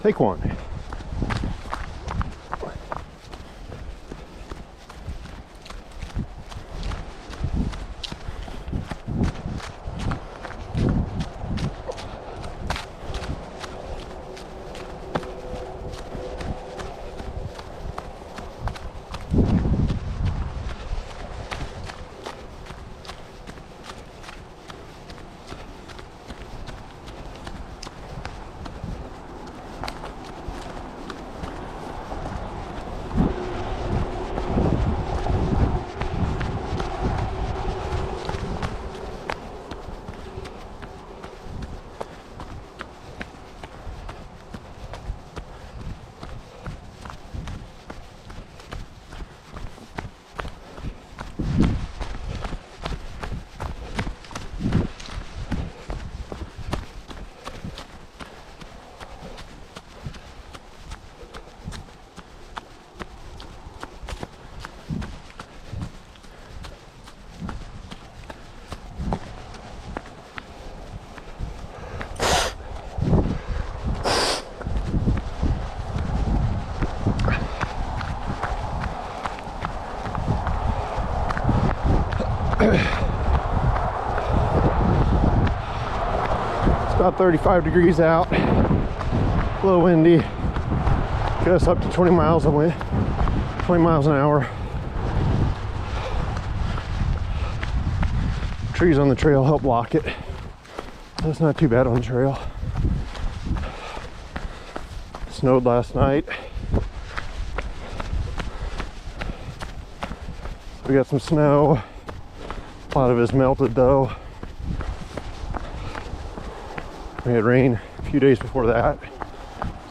Take one. It's about 35 degrees out, a little windy, gusts up to 20 miles a wind, 20 miles an hour. Trees on the trail help block it. That's not too bad on the trail. Snowed last night. We got some snow. A lot of it is melted though. We had rain a few days before that,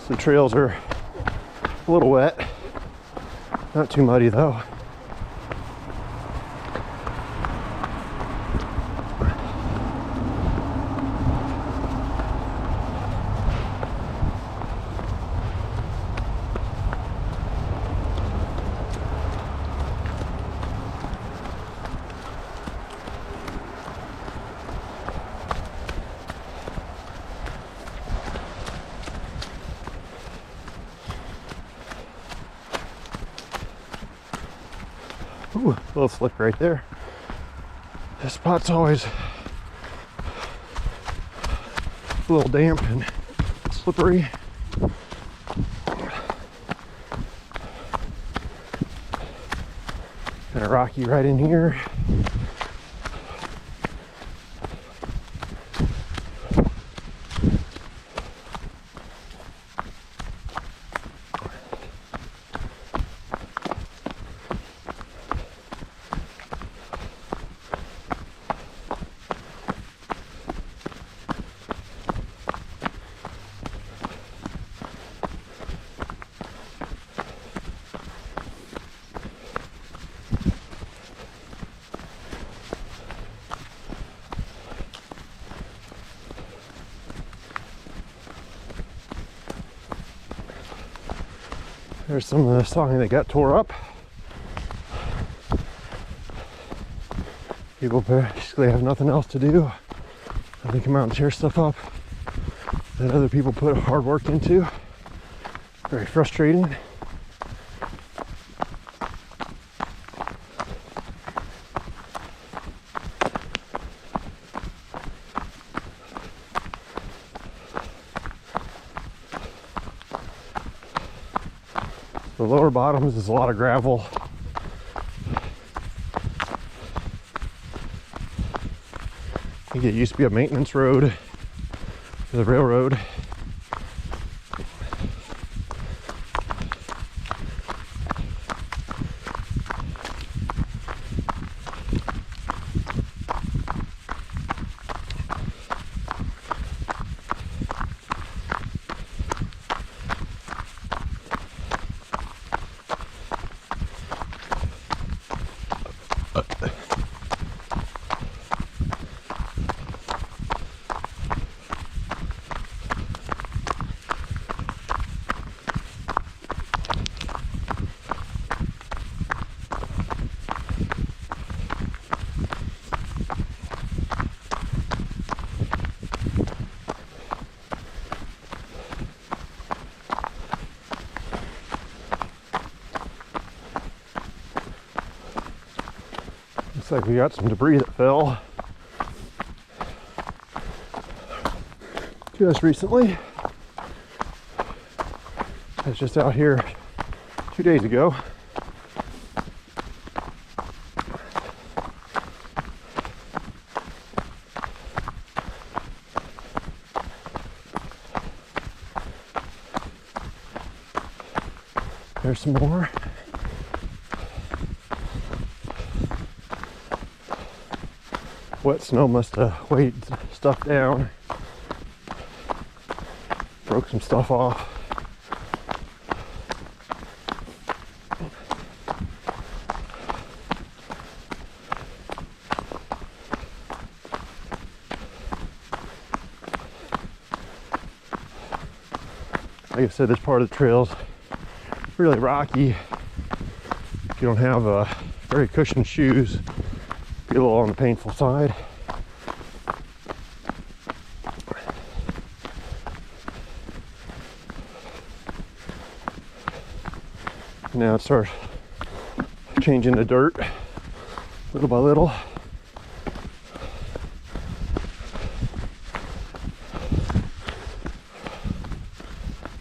so the trails are a little wet. Not too muddy though. Ooh, a little slip right there. This spot's always a little damp and slippery. Kind of rocky right in here. There's some of the siding that got tore up. People basically have nothing else to do. They come out and tear stuff up that other people put hard work into. Very frustrating. The lower bottoms is a lot of gravel. I think it used to be a maintenance road for the railroad. Looks like we got some debris that fell just recently. I was just out here 2 days ago. There's some more. Wet snow must have weighed stuff down. Broke some stuff off. Like I said, this part of the trail's really rocky. If you don't have very cushioned shoes, be a little on the painful side. Now it starts changing to dirt little by little.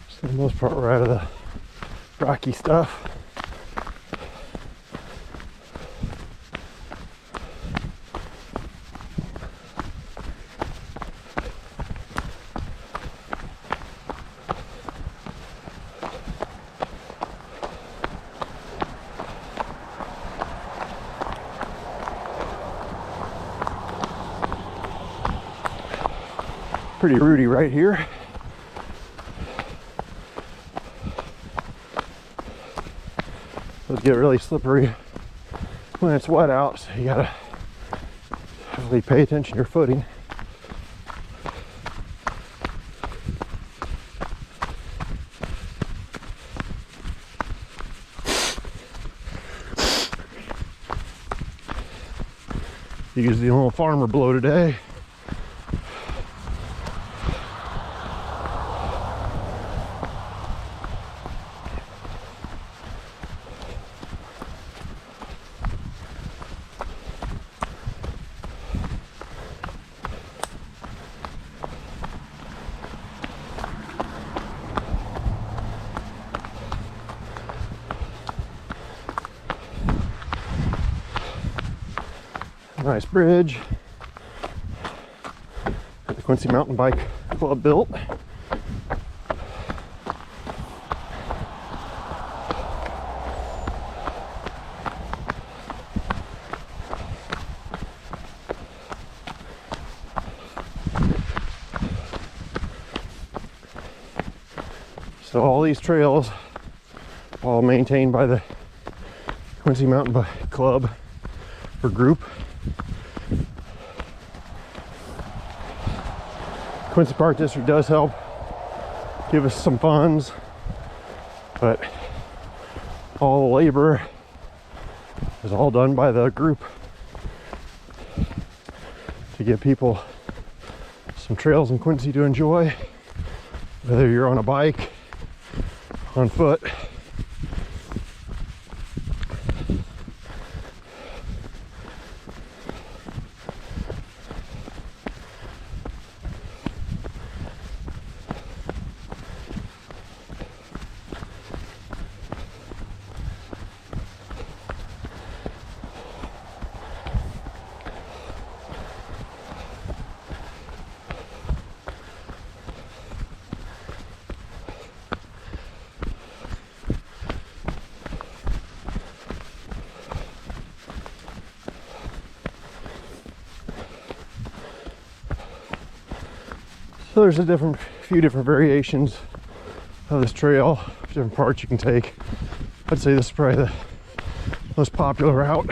So for the most part, we're out of the rocky stuff. Pretty rooty right here. It'll get really slippery when it's wet out, so you gotta definitely pay attention to your footing. Use the little farmer blow today. Nice bridge that the Quincy Mountain Bike Club built. So all these trails, all maintained by the Quincy Mountain Bike Club or group. Quincy Park District does help give us some funds, but all the labor is all done by the group to give people some trails in Quincy to enjoy, whether you're on a bike, on foot. So there's a few different variations of this trail, different parts you can take. I'd say this is probably the most popular route.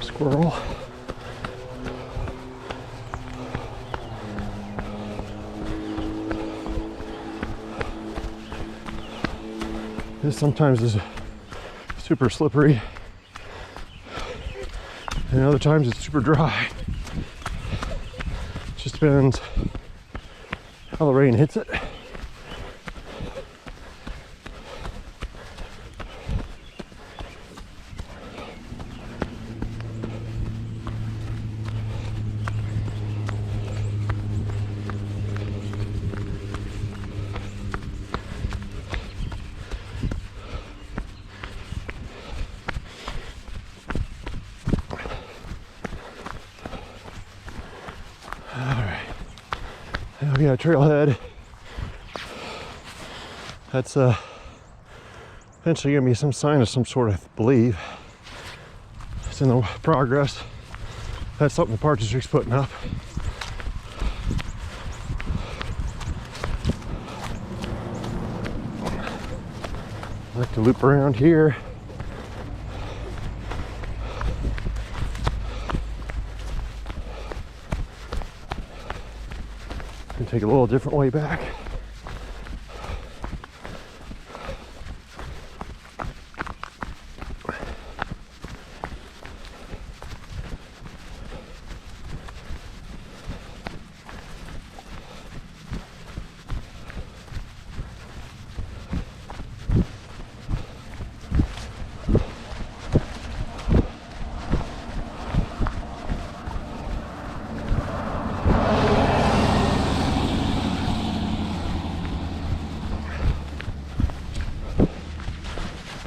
Squirrel. This sometimes is super slippery, and other times it's super dry. Just depends how the rain hits it. we got a trailhead. That's eventually gonna be some sign of some sort, I believe. It's in the progress. That's something the Park District's putting up. I like to loop around here. And take a little different way back.